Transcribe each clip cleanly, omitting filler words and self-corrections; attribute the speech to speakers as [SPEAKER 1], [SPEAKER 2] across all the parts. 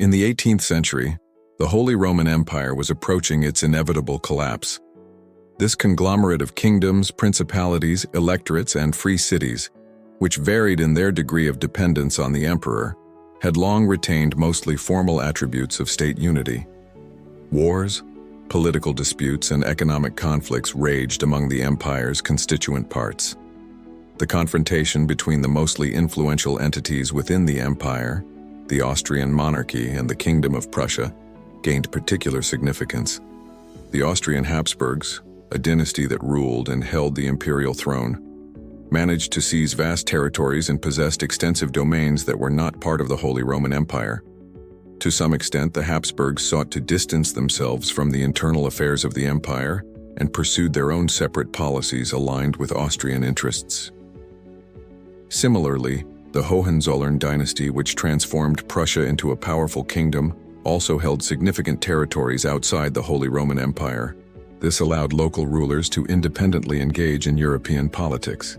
[SPEAKER 1] In the 18th century, the Holy Roman Empire was approaching its inevitable collapse. This conglomerate of kingdoms, principalities, electorates, and free cities, which varied in their degree of dependence on the emperor, had long retained mostly formal attributes of state unity. Wars, political disputes, and economic conflicts raged among the empire's constituent parts. The confrontation between the mostly influential entities within the empire, the Austrian monarchy and the Kingdom of Prussia, gained particular significance. The Austrian Habsburgs, a dynasty that ruled and held the imperial throne, managed to seize vast territories and possessed extensive domains that were not part of the Holy Roman Empire. To some extent, the Habsburgs sought to distance themselves from the internal affairs of the empire and pursued their own separate policies aligned with Austrian interests. Similarly, the Hohenzollern dynasty, which transformed Prussia into a powerful kingdom, also held significant territories outside the Holy Roman Empire. This allowed local rulers to independently engage in European politics.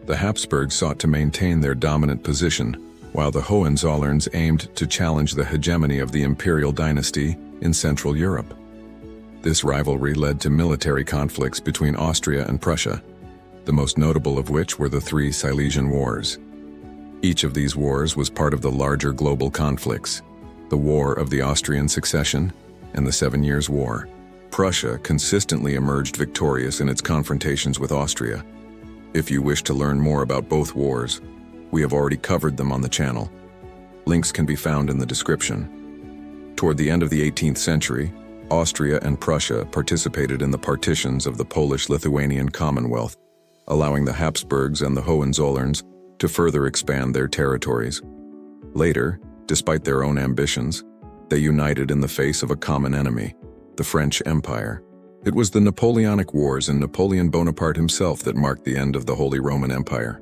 [SPEAKER 1] The Habsburgs sought to maintain their dominant position, while the Hohenzollerns aimed to challenge the hegemony of the imperial dynasty in Central Europe. This rivalry led to military conflicts between Austria and Prussia, the most notable of which were the three Silesian Wars. Each of these wars was part of the larger global conflicts, the War of the Austrian Succession and the 7 Years' War. Prussia consistently emerged victorious in its confrontations with Austria. If you wish to learn more about both wars, we have already covered them on the channel. Links can be found in the description. Toward the end of the 18th century, Austria and Prussia participated in the partitions of the Polish-Lithuanian Commonwealth, allowing the Habsburgs and the Hohenzollerns to further expand their territories. Later, despite their own ambitions, they united in the face of a common enemy, the French Empire. It was the Napoleonic Wars and Napoleon Bonaparte himself that marked the end of the Holy Roman Empire.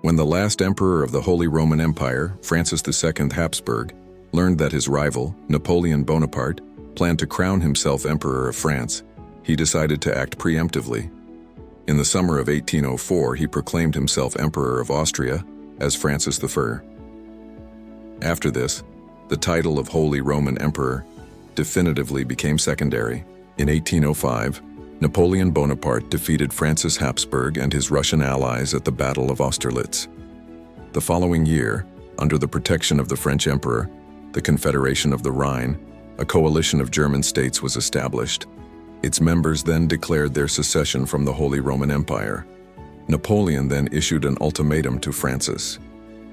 [SPEAKER 1] When the last emperor of the Holy Roman Empire, Francis II Habsburg, learned that his rival, Napoleon Bonaparte, planned to crown himself Emperor of France, he decided to act preemptively. In the summer of 1804, he proclaimed himself Emperor of Austria as Francis I. After this, the title of Holy Roman Emperor definitively became secondary. In 1805, Napoleon Bonaparte defeated Francis Habsburg and his Russian allies at the Battle of Austerlitz. The following year, under the protection of the French Emperor, the Confederation of the Rhine, a coalition of German states was established. Its members then declared their secession from the Holy Roman Empire. Napoleon then issued an ultimatum to Francis.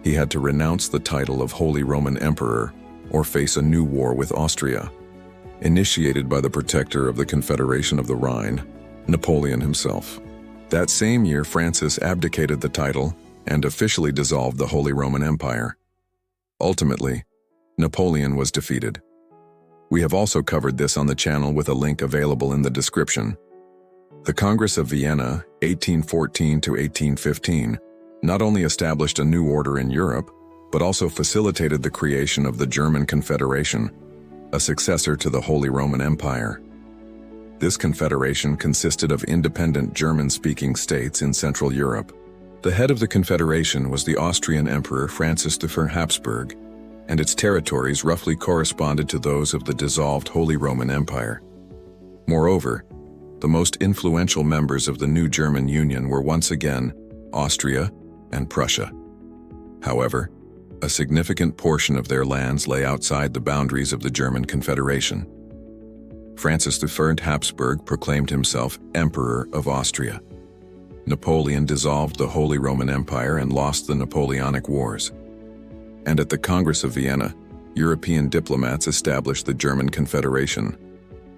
[SPEAKER 1] He had to renounce the title of Holy Roman Emperor or face a new war with Austria, initiated by the protector of the Confederation of the Rhine, Napoleon himself. That same year, Francis abdicated the title and officially dissolved the Holy Roman Empire. Ultimately, Napoleon was defeated. We have also covered this on the channel with a link available in the description. The Congress of Vienna, 1814 to 1815, not only established a new order in Europe, but also facilitated the creation of the German Confederation, a successor to the Holy Roman Empire. This confederation consisted of independent German-speaking states in Central Europe. The head of the confederation was the Austrian Emperor Francis I Habsburg, and its territories roughly corresponded to those of the dissolved Holy Roman Empire. Moreover, the most influential members of the new German Union were once again Austria and Prussia. However, a significant portion of their lands lay outside the boundaries of the German Confederation. Francis I Habsburg proclaimed himself Emperor of Austria. Napoleon dissolved the Holy Roman Empire and lost the Napoleonic Wars. And at the Congress of Vienna, European diplomats established the German Confederation.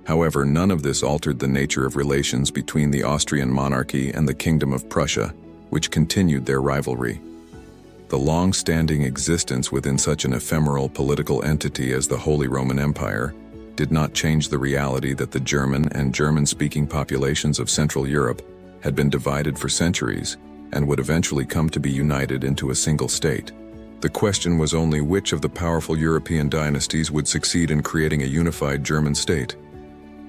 [SPEAKER 1] However, none of this altered the nature of relations between the Austrian monarchy and the Kingdom of Prussia, which continued their rivalry. The long-standing existence within such an ephemeral political entity as the Holy Roman Empire did not change the reality that the German and German-speaking populations of Central Europe had been divided for centuries and would eventually come to be united into a single state. The question was only which of the powerful European dynasties would succeed in creating a unified German state.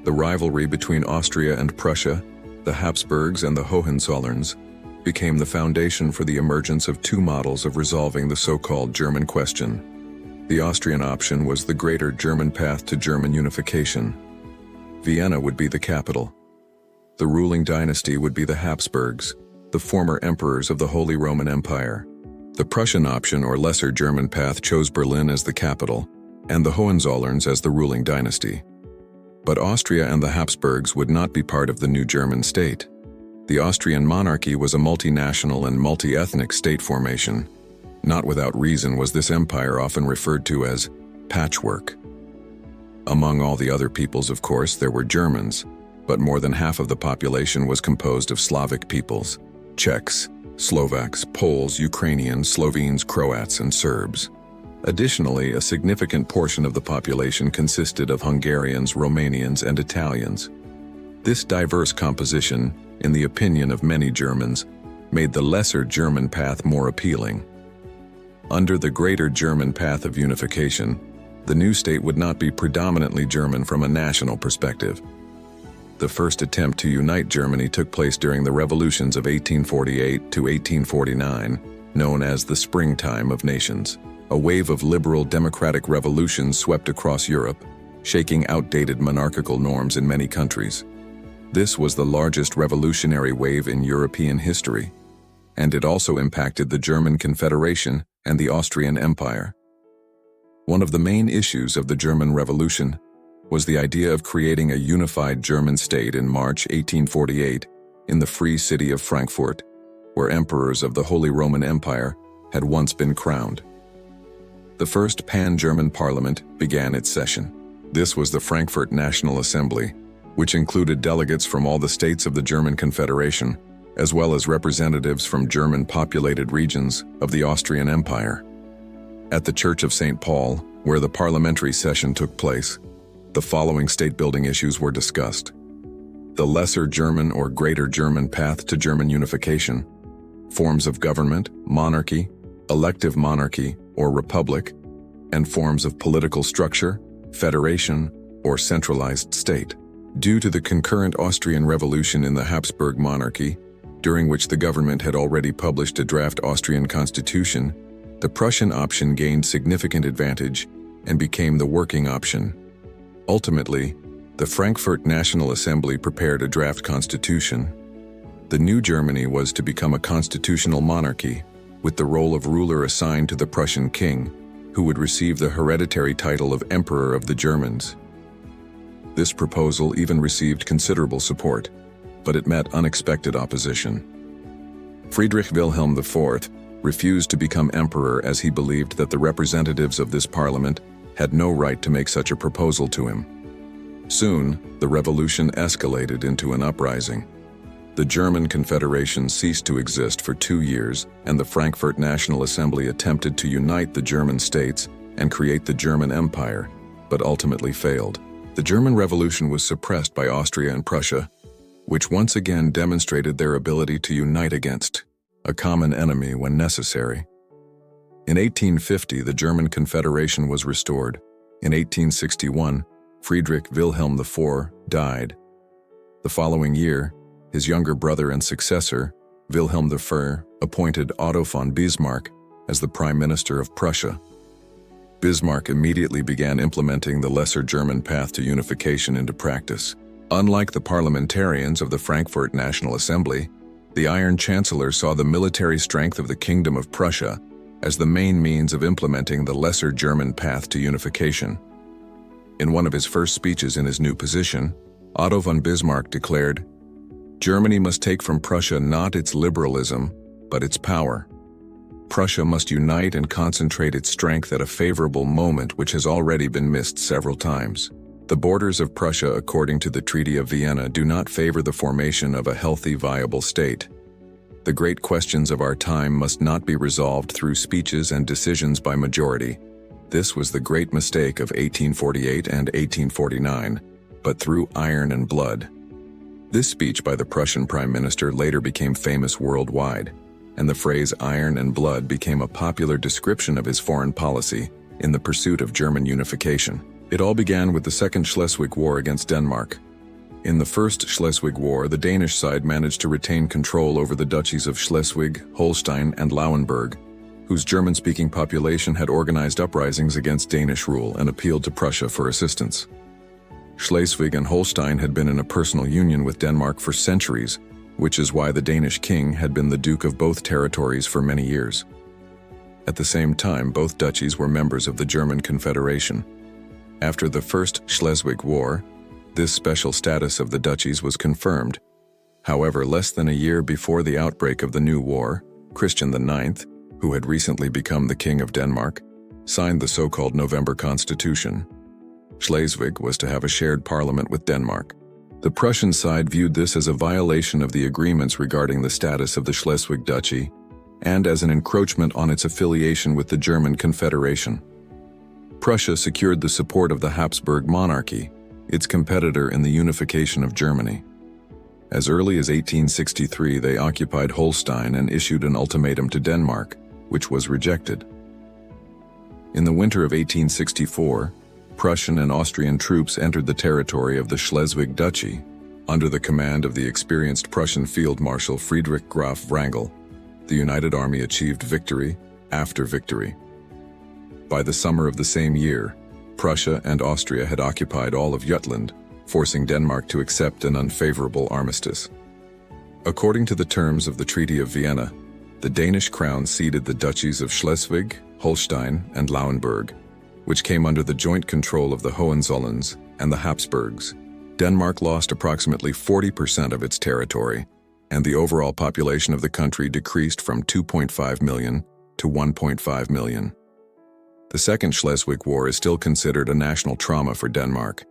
[SPEAKER 1] The rivalry between Austria and Prussia, the Habsburgs and the Hohenzollerns, became the foundation for the emergence of two models of resolving the so-called German question. The Austrian option was the greater German path to German unification. Vienna would be the capital. The ruling dynasty would be the Habsburgs, the former emperors of the Holy Roman Empire. The Prussian option or lesser German path chose Berlin as the capital, and the Hohenzollerns as the ruling dynasty. But Austria and the Habsburgs would not be part of the new German state. The Austrian monarchy was a multinational and multi-ethnic state formation. Not without reason was this empire often referred to as patchwork. Among all the other peoples, of course, there were Germans, but more than half of the population was composed of Slavic peoples: Czechs, Slovaks, Poles, Ukrainians, Slovenes, Croats, and Serbs. Additionally, a significant portion of the population consisted of Hungarians, Romanians, and Italians. This diverse composition, in the opinion of many Germans, made the lesser German path more appealing. Under the greater German path of unification, the new state would not be predominantly German from a national perspective. The first attempt to unite Germany took place during the revolutions of 1848 to 1849, known as the Springtime of Nations. A wave of liberal democratic revolutions swept across Europe, shaking outdated monarchical norms in many countries. This was the largest revolutionary wave in European history, and it also impacted the German Confederation and the Austrian Empire. One of the main issues of the German Revolution was the idea of creating a unified German state in March 1848 in the free city of Frankfurt, where emperors of the Holy Roman Empire had once been crowned. The first pan-German parliament began its session. This was the Frankfurt National Assembly, which included delegates from all the states of the German Confederation, as well as representatives from German-populated regions of the Austrian Empire. At the Church of St. Paul, where the parliamentary session took place, the following state-building issues were discussed: the lesser German or greater German path to German unification, forms of government, monarchy, elective monarchy or republic, and forms of political structure, federation, or centralized state. Due to the concurrent Austrian Revolution in the Habsburg monarchy, during which the government had already published a draft Austrian constitution, the Prussian option gained significant advantage and became the working option. Ultimately, the Frankfurt National Assembly prepared a draft constitution. The new Germany was to become a constitutional monarchy, with the role of ruler assigned to the Prussian king, who would receive the hereditary title of Emperor of the Germans. This proposal even received considerable support, but it met unexpected opposition. Friedrich Wilhelm IV refused to become emperor as he believed that the representatives of this parliament had no right to make such a proposal to him. Soon, the revolution escalated into an uprising. The German Confederation ceased to exist for 2 years, and the Frankfurt National Assembly attempted to unite the German states and create the German Empire, but ultimately failed. The German Revolution was suppressed by Austria and Prussia, which once again demonstrated their ability to unite against a common enemy when necessary. In 1850, the German Confederation was restored. In 1861, Friedrich Wilhelm IV died. The following year, his younger brother and successor, Wilhelm I, appointed Otto von Bismarck as the Prime Minister of Prussia. Bismarck immediately began implementing the lesser German path to unification into practice. Unlike the parliamentarians of the Frankfurt National Assembly, the Iron Chancellor saw the military strength of the Kingdom of Prussia as the main means of implementing the lesser German path to unification. In one of his first speeches in his new position, Otto von Bismarck declared, "Germany must take from Prussia not its liberalism, but its power. Prussia must unite and concentrate its strength at a favorable moment which has already been missed several times. The borders of Prussia, according to the Treaty of Vienna, do not favor the formation of a healthy, viable state. The great questions of our time must not be resolved through speeches and decisions by majority. This was the great mistake of 1848 and 1849, but through iron and blood." This speech by the Prussian Prime Minister later became famous worldwide, and the phrase iron and blood became a popular description of his foreign policy in the pursuit of German unification. It all began with the Second Schleswig War against Denmark. In the First Schleswig War, the Danish side managed to retain control over the duchies of Schleswig, Holstein, and Lauenburg, whose German-speaking population had organized uprisings against Danish rule and appealed to Prussia for assistance. Schleswig and Holstein had been in a personal union with Denmark for centuries, which is why the Danish king had been the duke of both territories for many years. At the same time, both duchies were members of the German Confederation. After the First Schleswig War, this special status of the duchies was confirmed. However, less than a year before the outbreak of the new war, Christian IX, who had recently become the King of Denmark, signed the so-called November Constitution. Schleswig was to have a shared parliament with Denmark. The Prussian side viewed this as a violation of the agreements regarding the status of the Schleswig Duchy and as an encroachment on its affiliation with the German Confederation. Prussia secured the support of the Habsburg monarchy, its competitor in the unification of Germany. As early as 1863, they occupied Holstein and issued an ultimatum to Denmark, which was rejected. In the winter of 1864, Prussian and Austrian troops entered the territory of the Schleswig Duchy, under the command of the experienced Prussian Field Marshal Friedrich Graf Wrangel. The United Army achieved victory after victory. By the summer of the same year, Prussia and Austria had occupied all of Jutland, forcing Denmark to accept an unfavorable armistice. According to the terms of the Treaty of Vienna, the Danish crown ceded the duchies of Schleswig, Holstein, and Lauenburg, which came under the joint control of the Hohenzollerns and the Habsburgs. Denmark lost approximately 40% of its territory, and the overall population of the country decreased from 2.5 million to 1.5 million. The Second Schleswig War is still considered a national trauma for Denmark.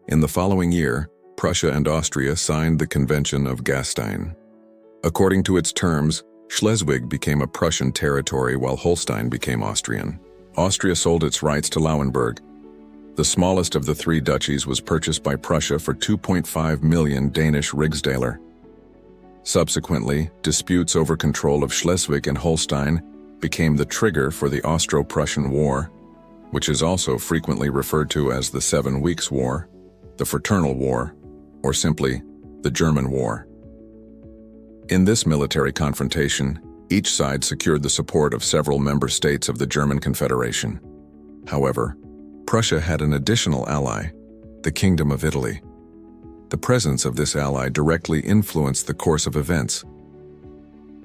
[SPEAKER 1] In the following year, Prussia and Austria signed the Convention of Gastein. According to its terms, Schleswig became a Prussian territory while Holstein became Austrian. Austria sold its rights to Lauenburg. The smallest of the three duchies was purchased by Prussia for 2.5 million Danish rigsdaler. Subsequently, disputes over control of Schleswig and Holstein became the trigger for the Austro-Prussian War, which is also frequently referred to as the 7 Weeks' War, the Fraternal War, or simply the German War. In this military confrontation, each side secured the support of several member states of the German Confederation. However, Prussia had an additional ally, the Kingdom of Italy. The presence of this ally directly influenced the course of events.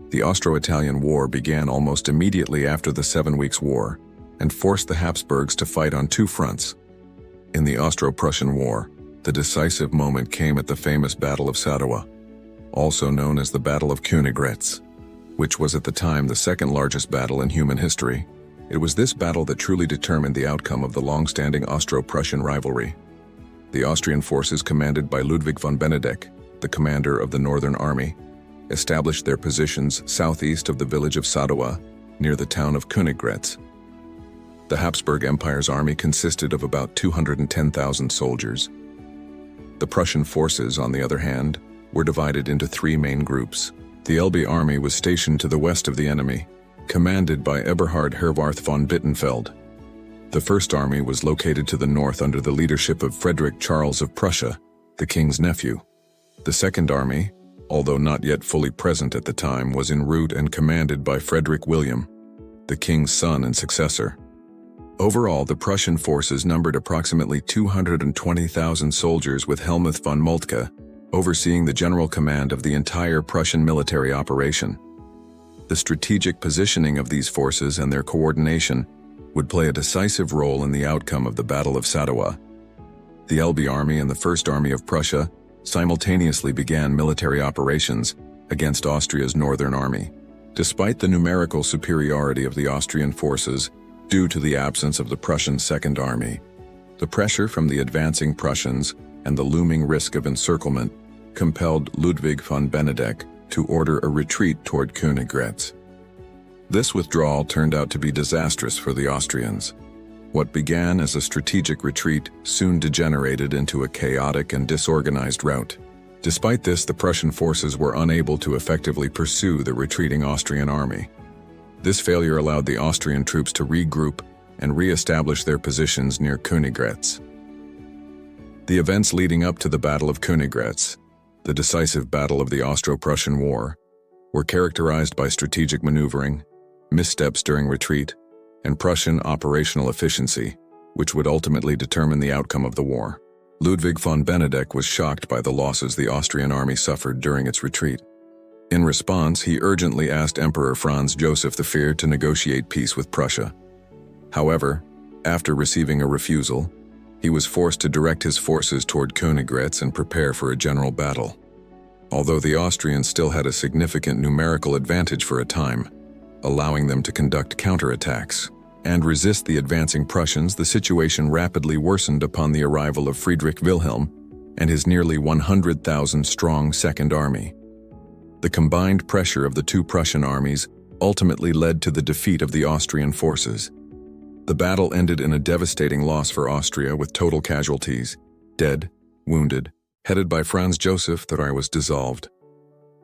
[SPEAKER 1] The Austro-Italian War began almost immediately after the 7 Weeks' War and forced the Habsburgs to fight on two fronts. In the Austro-Prussian War, the decisive moment came at the famous Battle of Sadowa, also known as the Battle of Königgrätz, which was at the time the second largest battle in human history. It was this battle that truly determined the outcome of the long-standing Austro-Prussian rivalry. The Austrian forces commanded by Ludwig von Benedek, the commander of the Northern Army, established their positions southeast of the village of Sadowa, near the town of Königgrätz. The Habsburg Empire's army consisted of about 210,000 soldiers. The Prussian forces, on the other hand, were divided into three main groups. The Elbe army was stationed to the west of the enemy, commanded by Eberhard Herwarth von Bittenfeld. The First Army was located to the north under the leadership of Frederick Charles of Prussia, the king's nephew. The Second Army, although not yet fully present at the time, was en route and commanded by Frederick William, the king's son and successor. Overall, the Prussian forces numbered approximately 220,000 soldiers, with Helmuth von Moltke overseeing the general command of the entire Prussian military operation. The strategic positioning of these forces and their coordination would play a decisive role in the outcome of the Battle of Sadowa. The Elbe Army and the First Army of Prussia simultaneously began military operations against Austria's Northern Army. Despite the numerical superiority of the Austrian forces due to the absence of the Prussian Second Army, the pressure from the advancing Prussians and the looming risk of encirclement compelled Ludwig von Benedek to order a retreat toward Königgrätz. This withdrawal turned out to be disastrous for the Austrians. What began as a strategic retreat soon degenerated into a chaotic and disorganized rout. Despite this, the Prussian forces were unable to effectively pursue the retreating Austrian army. This failure allowed the Austrian troops to regroup and re-establish their positions near Königgrätz. The events leading up to the Battle of Königgrätz, the decisive battle of the Austro-Prussian War, were characterized by strategic maneuvering, missteps during retreat, and Prussian operational efficiency, which would ultimately determine the outcome of the war. Ludwig von Benedek was shocked by the losses the Austrian army suffered during its retreat. In response, he urgently asked Emperor Franz Joseph I to negotiate peace with Prussia. However, after receiving a refusal, he was forced to direct his forces toward Königgrätz and prepare for a general battle. Although the Austrians still had a significant numerical advantage for a time, allowing them to conduct counterattacks and resist the advancing Prussians, the situation rapidly worsened upon the arrival of Friedrich Wilhelm and his nearly 100,000-strong Second Army. The combined pressure of the two Prussian armies ultimately led to the defeat of the Austrian forces. The battle ended in a devastating loss for Austria with total casualties, dead, wounded, headed by Franz Joseph. The Reich was dissolved.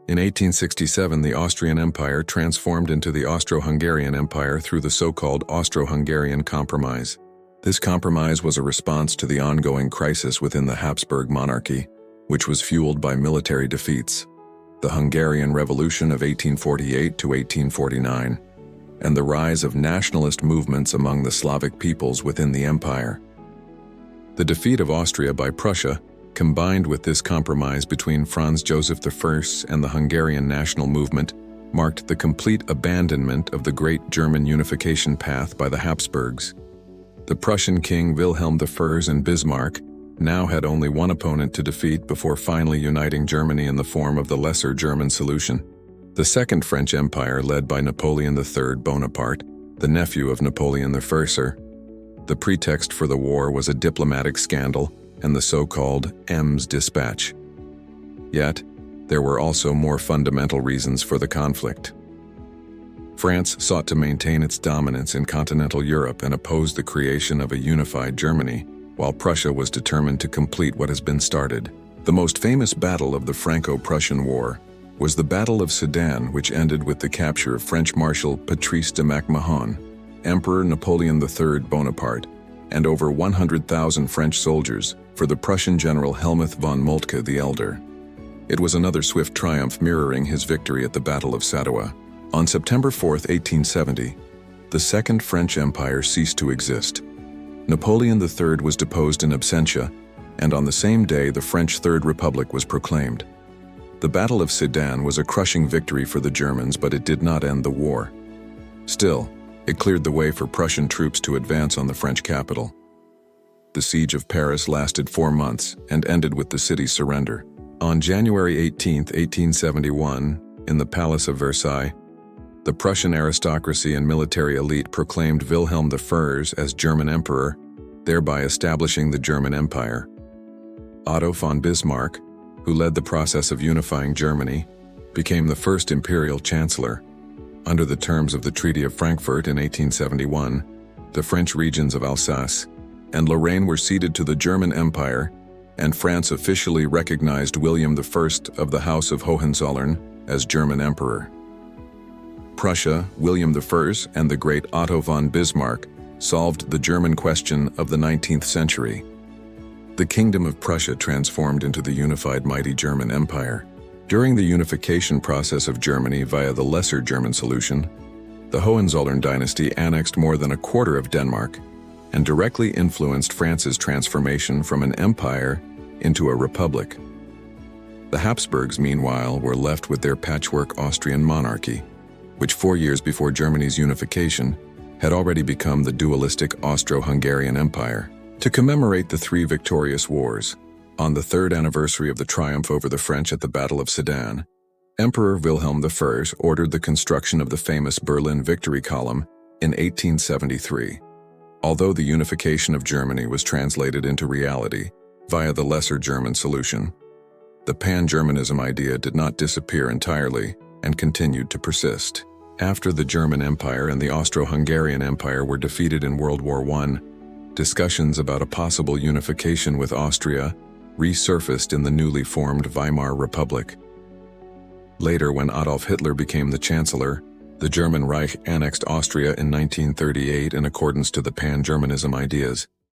[SPEAKER 1] In 1867, the Austrian Empire transformed into the Austro-Hungarian Empire through the so-called Austro-Hungarian Compromise. This compromise was a response to the ongoing crisis within the Habsburg monarchy, which was fueled by military defeats, the Hungarian Revolution of 1848 to 1849, and the rise of nationalist movements among the Slavic peoples within the empire. The defeat of Austria by Prussia, combined with this compromise between Franz Joseph I and the Hungarian national movement, marked the complete abandonment of the great German unification path by the Habsburgs. The Prussian king Wilhelm I and Bismarck now had only one opponent to defeat before finally uniting Germany in the form of the Lesser German solution. The Second French Empire, led by Napoleon III Bonaparte, the nephew of Napoleon I. The pretext for the war was a diplomatic scandal and the so-called Ems Dispatch. Yet, there were also more fundamental reasons for the conflict. France sought to maintain its dominance in continental Europe and oppose the creation of a unified Germany, while Prussia was determined to complete what has been started. The most famous battle of the Franco-Prussian War was the Battle of Sedan, which ended with the capture of French Marshal Patrice de MacMahon, Emperor Napoleon III Bonaparte, and over 100,000 French soldiers for the Prussian general Helmuth von Moltke the Elder. It was another swift triumph mirroring his victory at the Battle of Sadowa. On September 4, 1870, the Second French Empire ceased to exist. Napoleon III was deposed in absentia, and on the same day the French Third Republic was proclaimed. The Battle of Sedan was a crushing victory for the Germans, but it did not end the war. Still, it cleared the way for Prussian troops to advance on the French capital. The siege of Paris lasted 4 months and ended with the city's surrender. On January 18, 1871, in the Palace of Versailles, the Prussian aristocracy and military elite proclaimed Wilhelm I as German emperor, thereby establishing the German Empire. Otto von Bismarck, who led the process of unifying Germany, became the first imperial chancellor. Under the terms of the Treaty of Frankfurt in 1871, the French regions of Alsace and Lorraine were ceded to the German Empire, and France officially recognized William I of the House of Hohenzollern as German emperor. Prussia, William I, and the great Otto von Bismarck solved the German question of the 19th century. The Kingdom of Prussia transformed into the unified mighty German Empire. During the unification process of Germany via the Lesser German solution, the Hohenzollern dynasty annexed more than a quarter of Denmark and directly influenced France's transformation from an empire into a republic. The Habsburgs, meanwhile, were left with their patchwork Austrian monarchy, which 4 years before Germany's unification had already become the dualistic Austro-Hungarian Empire. To commemorate the 3 victorious wars, on the 3rd anniversary of the triumph over the French at the Battle of Sedan, Emperor Wilhelm I ordered the construction of the famous Berlin Victory Column in 1873. Although the unification of Germany was translated into reality via the Lesser German solution, the Pan-Germanism idea did not disappear entirely and continued to persist. After the German Empire and the Austro-Hungarian Empire were defeated in World War I, discussions about a possible unification with Austria resurfaced in the newly formed Weimar Republic. Later, when Adolf Hitler became the Chancellor, the German Reich annexed Austria in 1938 in accordance to the Pan-Germanism ideas.